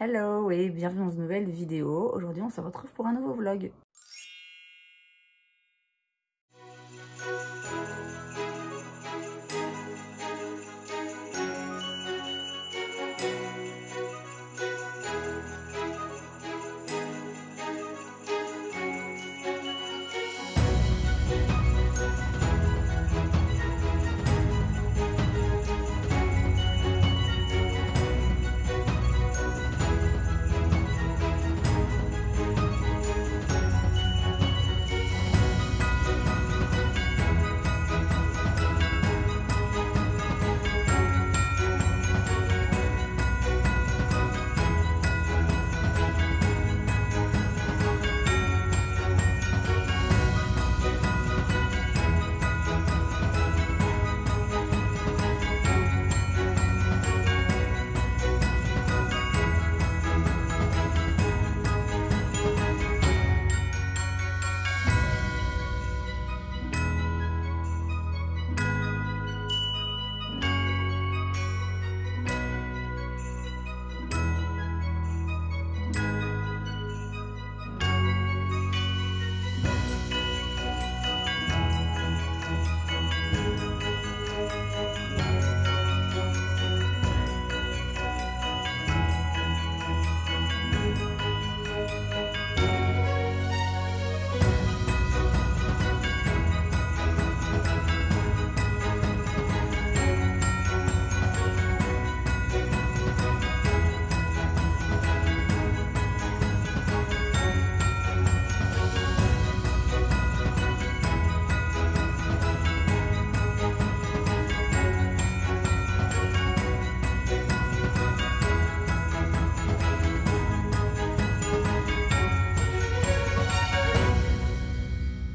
Hello et bienvenue dans une nouvelle vidéo. Aujourd'hui on se retrouve pour un nouveau vlog.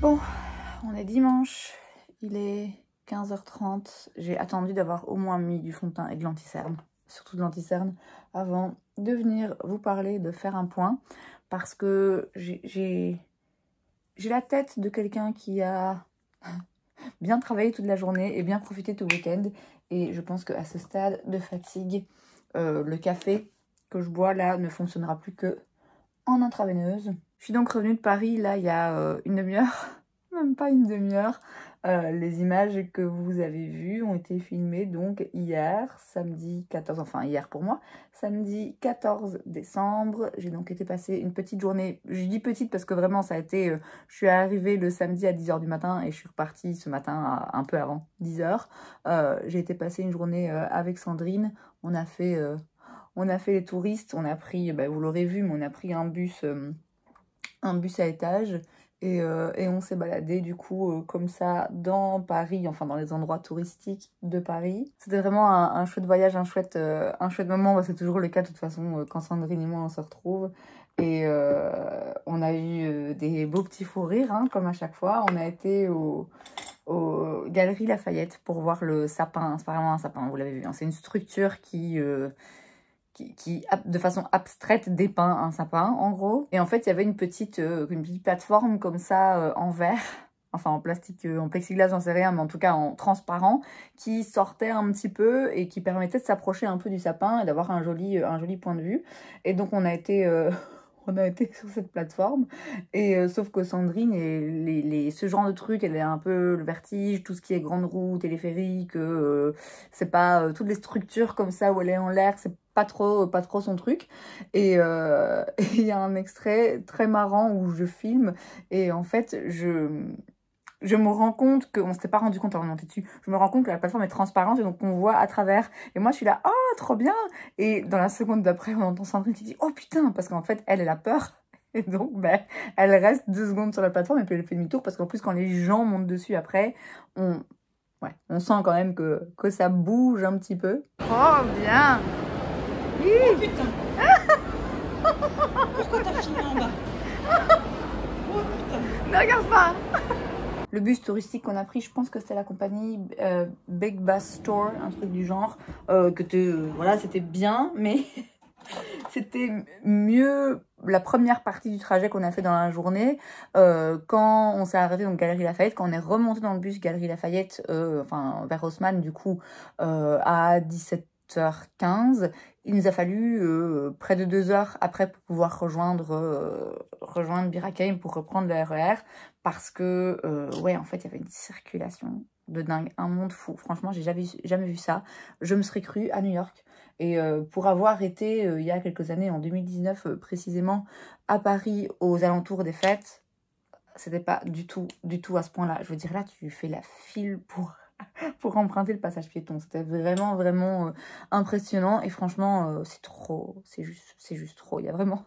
Bon, on est dimanche, il est 15h30. J'ai attendu d'avoir au moins mis du fond de teint et de l'anti-cerne, surtout de l'anti-cerne, avant de venir vous parler, de faire un point. Parce que j'ai la tête de quelqu'un qui a bien travaillé toute la journée et bien profité tout le week-end. Et je pense qu'à ce stade de fatigue, le café que je bois là ne fonctionnera plus que en intraveineuse. Je suis donc revenue de Paris là il y a une demi-heure, même pas une demi-heure. Les images que vous avez vues ont été filmées donc hier, samedi 14, enfin hier pour moi, samedi 14 décembre. J'ai donc été passer une petite journée, je dis petite parce que vraiment ça a été, je suis arrivée le samedi à 10h du matin et je suis repartie ce matin un peu avant 10h. J'ai été passer une journée avec Sandrine, on a fait les touristes, on a pris, vous l'aurez vu, mais on a pris un bus à étage et on s'est baladé du coup comme ça dans Paris, enfin dans les endroits touristiques de Paris. C'était vraiment un chouette voyage, un chouette moment, c'est toujours le cas de toute façon quand Sandrine et moi on se retrouve. Et on a eu des beaux petits fous rires, hein, comme à chaque fois. On a été aux Galeries Lafayette pour voir le sapin. C'est pas vraiment un sapin, vous l'avez vu, hein. C'est une structure qui de façon abstraite dépeint un sapin en gros. Et en fait il y avait une petite plateforme comme ça en verre, enfin en plastique, en plexiglas, j'en sais rien, mais en tout cas en transparent, qui sortait un petit peu et qui permettait de s'approcher un peu du sapin et d'avoir un joli point de vue. Et donc on a été sur cette plateforme, et sauf que Sandrine, et ce genre de truc, elle a un peu le vertige, tout ce qui est grande roue, téléphérique, c'est pas toutes les structures comme ça où elle est en l'air, c'est pas trop son truc. Et il y a un extrait très marrant où je filme, et en fait je me rends compte qu'on ne s'était pas rendu compte avant de monter dessus. Je me rends compte que la plateforme est transparente et donc on voit à travers. Et moi, je suis là, oh, trop bien! Et dans la seconde d'après, on entend Sandrine qui dit, oh putain! Parce qu'en fait, elle a peur. Et donc, elle reste 2 secondes sur la plateforme et puis elle fait demi-tour. Parce qu'en plus, quand les gens montent dessus après, on sent quand même que ça bouge un petit peu. Oh, bien! Oh putain! Pourquoi t'as filmé en bas? Oh putain! Ne regarde pas! Le bus touristique qu'on a pris, je pense que c'était la compagnie Big Bus Store, un truc du genre, voilà, c'était bien, mais c'était mieux la première partie du trajet qu'on a fait dans la journée, quand on s'est arrêté donc Galeries Lafayette, quand on est remonté dans le bus Galeries Lafayette, enfin vers Haussmann du coup, à 17 8h15. Il nous a fallu près de 2 heures après pour pouvoir rejoindre Bir-Hakeim pour reprendre le RER. Parce que, ouais, en fait, il y avait une circulation de dingue, un monde fou. Franchement, j'ai jamais vu ça. Je me serais crue à New York. Et pour avoir été, il y a quelques années, en 2019 précisément, à Paris, aux alentours des fêtes, c'était pas du tout à ce point-là. Je veux dire, là, tu fais la file pour emprunter le passage piéton. C'était vraiment, vraiment impressionnant. Et franchement, c'est trop, c'est juste trop. Il y a vraiment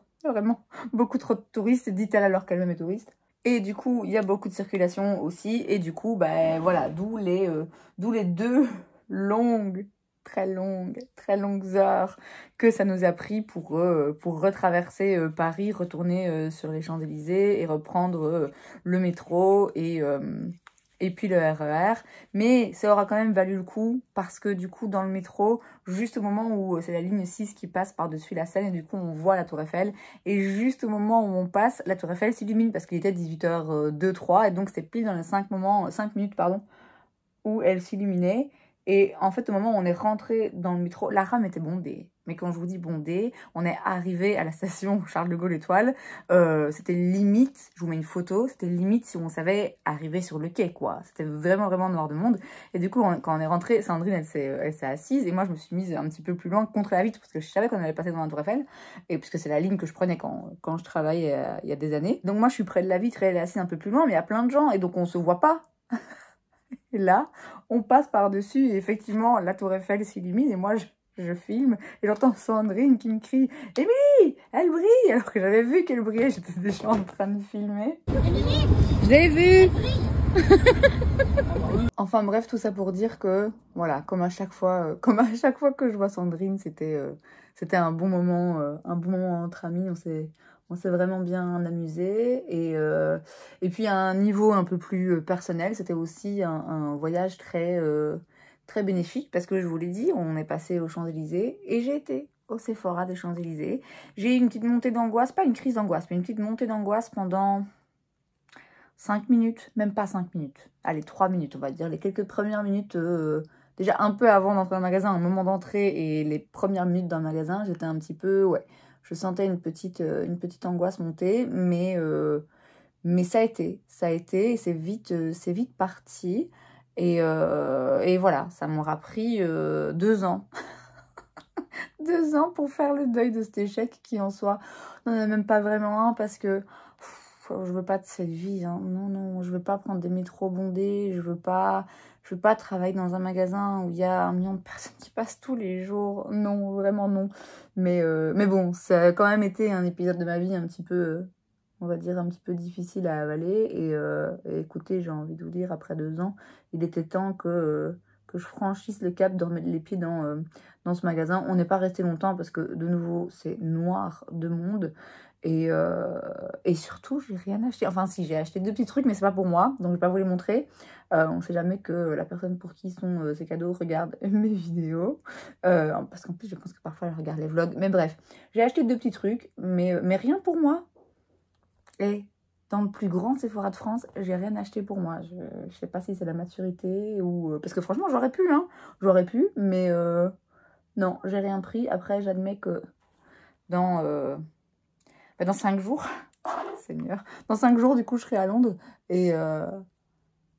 beaucoup trop de touristes, dit-elle alors qu'elle-même est touriste. Et du coup, il y a beaucoup de circulation aussi. Et du coup, ben voilà, d'où les 2 très longues heures que ça nous a pris pour retraverser Paris, retourner sur les Champs-Élysées et reprendre le métro et puis le RER. Mais ça aura quand même valu le coup parce que du coup, dans le métro, juste au moment où c'est la ligne 6 qui passe par-dessus la Seine et du coup, on voit la Tour Eiffel. Et juste au moment où on passe, la Tour Eiffel s'illumine parce qu'il était 18h02-3 et donc c'est pile dans les 5 minutes, où elle s'illuminait. Et en fait, au moment où on est rentré dans le métro, la rame était bondée. Mais quand je vous dis bondée, on est arrivé à la station Charles de Gaulle Étoile. C'était limite, je vous mets une photo, c'était limite si on savait arriver sur le quai, quoi. C'était vraiment, vraiment noir de monde. Et du coup, quand on est rentré, Sandrine, elle s'est assise. Et moi, je me suis mise un petit peu plus loin contre la vitre parce que je savais qu'on allait passer devant la Tour Eiffel. Et puisque c'est la ligne que je prenais quand je travaillais il y a des années. Donc moi, je suis près de la vitre et elle est assise un peu plus loin, mais il y a plein de gens. Et donc, on se voit pas. Et là, on passe par-dessus et effectivement, la Tour Eiffel s'illumine et moi, je filme et j'entends Sandrine qui me crie « Émilie, elle brille !» Alors que j'avais vu qu'elle brillait, j'étais déjà en train de filmer. Je l'ai vu. Enfin bref, tout ça pour dire que, voilà, comme à chaque fois que je vois Sandrine, c'était un bon moment entre amis, on s'est vraiment bien amusé et puis à un niveau un peu plus personnel, c'était aussi un voyage très bénéfique parce que je vous l'ai dit, on est passé aux Champs-Élysées et j'ai été au Sephora des Champs-Élysées. J'ai eu une petite montée d'angoisse, pas une crise d'angoisse, mais une petite montée d'angoisse pendant 5 minutes, même pas 5 minutes, allez 3 minutes on va dire, les quelques premières minutes, déjà un peu avant d'entrer dans le magasin, un moment d'entrée et les premières minutes dans le magasin, j'étais un petit peu, ouais, je sentais une petite angoisse monter, mais ça a été, et c'est vite parti, et voilà, ça m'aura pris 2 ans. 2 ans pour faire le deuil de cet échec qui en soi n'en a même pas vraiment un parce que je veux pas de cette vie, hein. Non, je veux pas prendre des métros bondés, je veux pas travailler dans un magasin où il y a 1 million de personnes qui passent tous les jours. Non, vraiment non. Mais bon, ça a quand même été un épisode de ma vie un petit peu, on va dire, un petit peu difficile à avaler. Et écoutez, j'ai envie de vous dire, après 2 ans, il était temps que je franchisse le cap de remettre les pieds dans ce magasin. On n'est pas resté longtemps parce que, de nouveau, c'est noir de monde. Et surtout, j'ai rien acheté. Enfin, si, j'ai acheté 2 petits trucs, mais c'est pas pour moi, donc je vais pas vous les montrer. On sait jamais que la personne pour qui sont ces cadeaux regarde mes vidéos. Parce qu'en plus, je pense que parfois, elle regarde les vlogs. Mais bref, j'ai acheté 2 petits trucs, mais rien pour moi. Et dans le plus grand Sephora de France, j'ai rien acheté pour moi. Je sais pas si c'est la maturité ou... parce que franchement, j'aurais pu, hein. J'aurais pu, mais non, j'ai rien pris. Après, j'admets que dans 5 jours, Seigneur, dans 5 jours, du coup, je serai à Londres. Et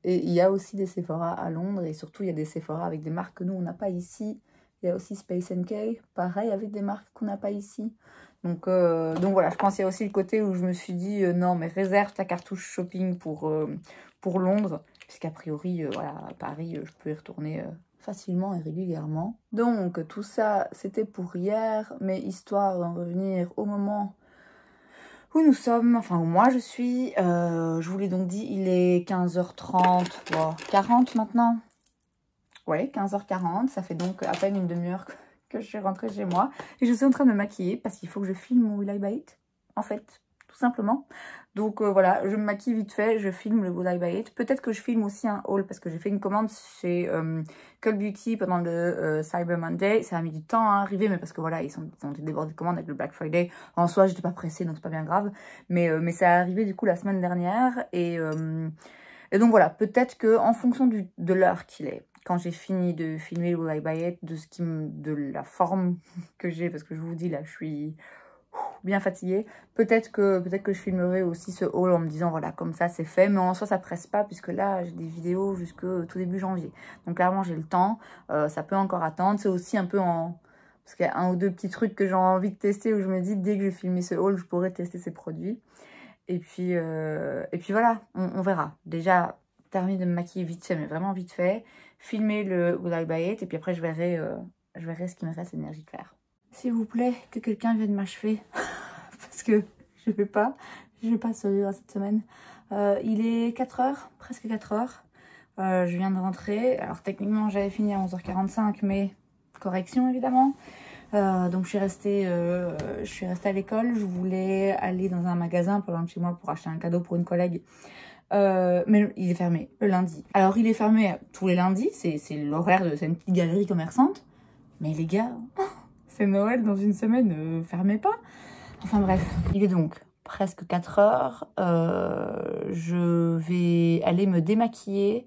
il y a aussi des Sephora à Londres. Et surtout, il y a des Sephora avec des marques que nous, on n'a pas ici. Il y a aussi Space NK, pareil, avec des marques qu'on n'a pas ici. Donc voilà, je pense qu'il y a aussi le côté où je me suis dit, non, mais réserve ta cartouche shopping pour Londres. Puisqu'a priori, voilà, à Paris, je peux y retourner facilement et régulièrement. Donc, tout ça, c'était pour hier. Mais histoire d'en revenir au moment où nous sommes, enfin où moi je suis, je vous l'ai donc dit, il est 15h30, 40 maintenant. Ouais, 15h40, ça fait donc à peine une demi-heure que je suis rentrée chez moi. Et je suis en train de me maquiller parce qu'il faut que je filme mon Will I Buy It, en fait, tout simplement. Donc voilà, je me maquille vite fait, je filme le Will I Buy It. Peut-être que je filme aussi un haul parce que j'ai fait une commande chez Cult Beauty pendant le Cyber Monday. Ça a mis du temps à arriver, mais parce que voilà, ils ont été débordés de commandes avec le Black Friday. En soi, j'étais pas pressée, donc c'est pas bien grave. Mais ça a arrivé du coup la semaine dernière. Et donc voilà, peut-être que en fonction de l'heure qu'il est, quand j'ai fini de filmer le Will I Buy It, de la forme que j'ai, parce que je vous dis là, je suis bien fatiguée. Peut-être que je filmerai aussi ce haul en me disant voilà, comme ça c'est fait, mais en soi ça presse pas puisque là j'ai des vidéos jusqu'au tout début janvier. Donc clairement j'ai le temps, ça peut encore attendre. C'est aussi un peu en... Parce qu'il y a un ou deux petits trucs que j'ai envie de tester où je me dis dès que je filme ce haul, je pourrais tester ces produits. Et puis voilà, on verra. Déjà, terminer de me maquiller vite fait, mais vraiment vite fait. Filmer le Will I Buy It et puis après je verrai ce qui me reste d'énergie de faire. S'il vous plaît, que quelqu'un vienne m'achever. Parce que je vais pas survivre cette semaine. Il est 4h, presque 4h. Je viens de rentrer. Alors techniquement, j'avais fini à 11h45, mais correction évidemment. Donc je suis restée à l'école. Je voulais aller dans un magasin pas loin de chez moi pour acheter un cadeau pour une collègue. Mais il est fermé le lundi. Alors il est fermé tous les lundis. C'est l'horaire de cette petite galerie commerçante. Mais les gars... C'est Noël dans une semaine, fermez pas. Enfin bref, il est donc presque 4h. Je vais aller me démaquiller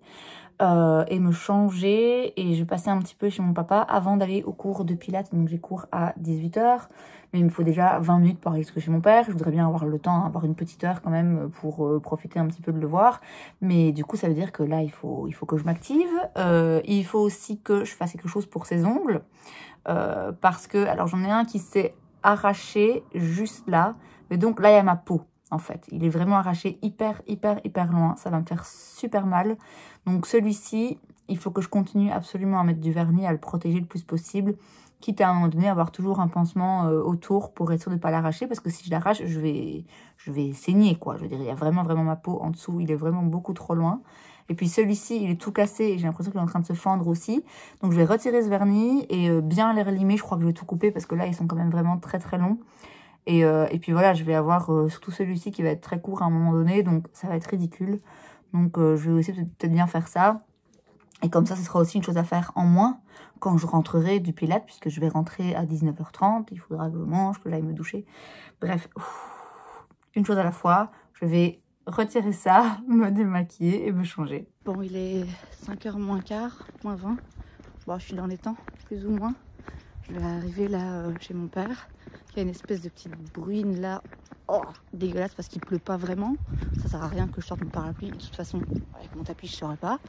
et me changer. Et je vais passer un petit peu chez mon papa avant d'aller au cours de pilates. Donc j'ai cours à 18h. Mais il me faut déjà 20 minutes pour aller chez mon père. Je voudrais bien avoir le temps, avoir une petite heure quand même pour profiter un petit peu de le voir. Mais du coup, ça veut dire que là, il faut que je m'active. Il faut aussi que je fasse quelque chose pour ses ongles. Parce que, alors j'en ai un qui s'est arraché juste là. Mais donc là, il y a ma peau, en fait. Il est vraiment arraché hyper loin. Ça va me faire super mal. Donc celui-ci, il faut que je continue absolument à mettre du vernis, à le protéger le plus possible. Quitte à un moment donné, avoir toujours un pansement autour pour être sûr de ne pas l'arracher. Parce que si je l'arrache, je vais saigner, quoi. Je veux dire, il y a vraiment ma peau en dessous. Il est vraiment beaucoup trop loin. Et puis celui-ci, il est tout cassé et j'ai l'impression qu'il est en train de se fendre aussi. Donc je vais retirer ce vernis et bien les relimer. Je crois que je vais tout couper parce que là, ils sont quand même vraiment très longs. Et puis voilà, je vais avoir surtout celui-ci qui va être très court à un moment donné. Donc ça va être ridicule. Donc je vais aussi peut-être bien faire ça. Et comme ça, ce sera aussi une chose à faire en moins quand je rentrerai du pilates, puisque je vais rentrer à 19h30. Il faudra que je mange, que j'aille me doucher. Bref, une chose à la fois. Je vais retirer ça, me démaquiller et me changer. Bon, il est 5h moins quart, moins 20. Bon, je suis dans les temps, plus ou moins. Je vais arriver là chez mon père. Il y a une espèce de petite bruine là. Oh, dégueulasse parce qu'il pleut pas vraiment. Ça sert à rien que je sorte mon parapluie. De toute façon, avec mon tapis, je ne saurais pas.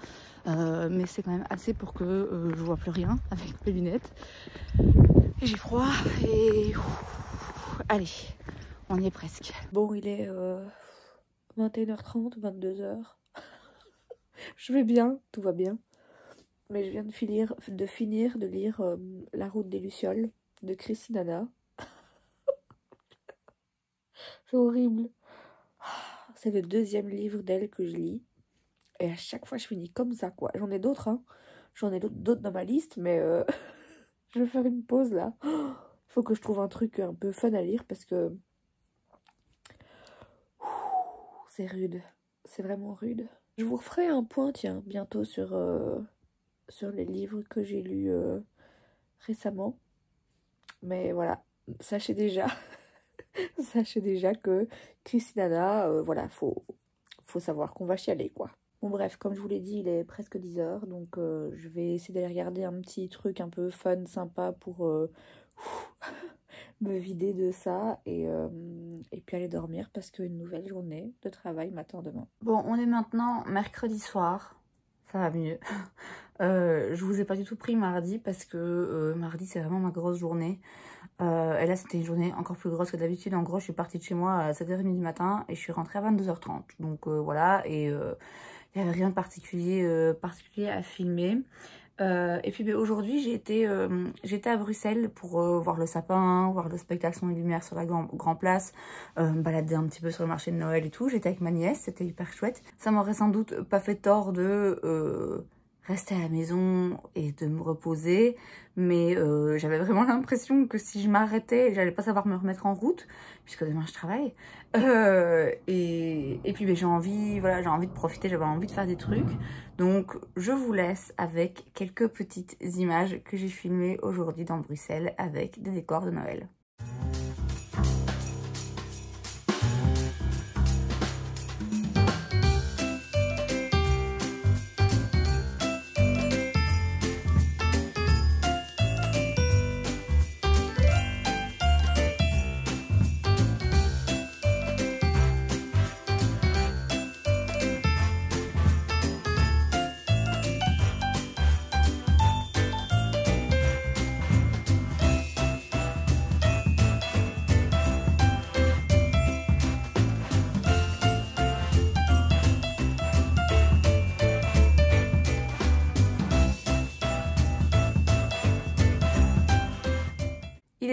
Mais c'est quand même assez pour que je vois plus rien avec mes lunettes. Et j'ai froid et... Allez, on y est presque. Bon, il est 21h30, 22h. Je vais bien, tout va bien. Mais je viens de finir de lire La route des Lucioles de Christine Hanna. C'est horrible. C'est le 2e livre d'elle que je lis. Et à chaque fois, je finis comme ça, quoi. J'en ai d'autres, hein. J'en ai d'autres dans ma liste, mais je vais faire une pause, là. Il faut que je trouve un truc un peu fun à lire, parce que... C'est rude. C'est vraiment rude. Je vous referai un point, tiens, bientôt sur les livres que j'ai lus récemment. Mais voilà, sachez déjà... Sachez déjà que Christine Hanna, voilà, faut savoir qu'on va chialer, quoi. Bon bref, comme je vous l'ai dit, il est presque 10h, donc je vais essayer d'aller regarder un petit truc un peu fun, sympa pour me vider de ça et puis aller dormir parce qu'une nouvelle journée de travail m'attend demain. Bon, on est maintenant mercredi soir, ça va mieux. Je vous ai pas du tout pris mardi parce que mardi c'est vraiment ma grosse journée. Et là c'était une journée encore plus grosse que d'habitude. En gros je suis partie de chez moi à 7h30 du matin et je suis rentrée à 22h30. Donc voilà, et il n'y avait rien de particulier à filmer. Et puis aujourd'hui j'étais à Bruxelles pour voir le sapin, voir le spectacle Son et Lumière sur la Grand Place, me balader un petit peu sur le marché de Noël et tout. J'étais avec ma nièce, c'était hyper chouette. Ça m'aurait sans doute pas fait tort de rester à la maison et de me reposer, mais j'avais vraiment l'impression que si je m'arrêtais, j'allais pas savoir me remettre en route, puisque demain je travaille. Et puis ben, j'ai envie de profiter, j'avais envie de faire des trucs. Donc je vous laisse avec quelques petites images que j'ai filmées aujourd'hui dans Bruxelles avec des décors de Noël.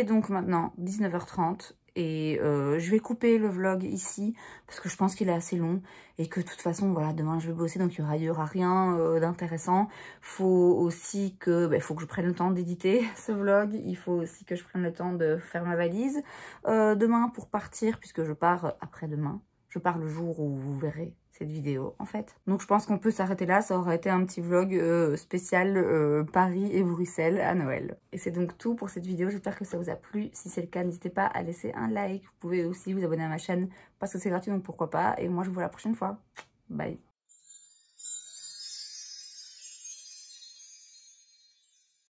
est donc maintenant 19h30 et je vais couper le vlog ici parce que je pense qu'il est assez long et que de toute façon voilà, demain je vais bosser donc il y aura rien d'intéressant. Faut aussi que faut que je prenne le temps d'éditer ce vlog, il faut aussi que je prenne le temps de faire ma valise demain pour partir puisque je pars après-demain. Je pars le jour où vous verrez cette vidéo en fait. Donc je pense qu'on peut s'arrêter là, ça aurait été un petit vlog spécial Paris et Bruxelles à Noël. Et c'est donc tout pour cette vidéo, j'espère que ça vous a plu. Si c'est le cas, n'hésitez pas à laisser un like. Vous pouvez aussi vous abonner à ma chaîne parce que c'est gratuit donc pourquoi pas. Et moi je vous vois la prochaine fois. Bye.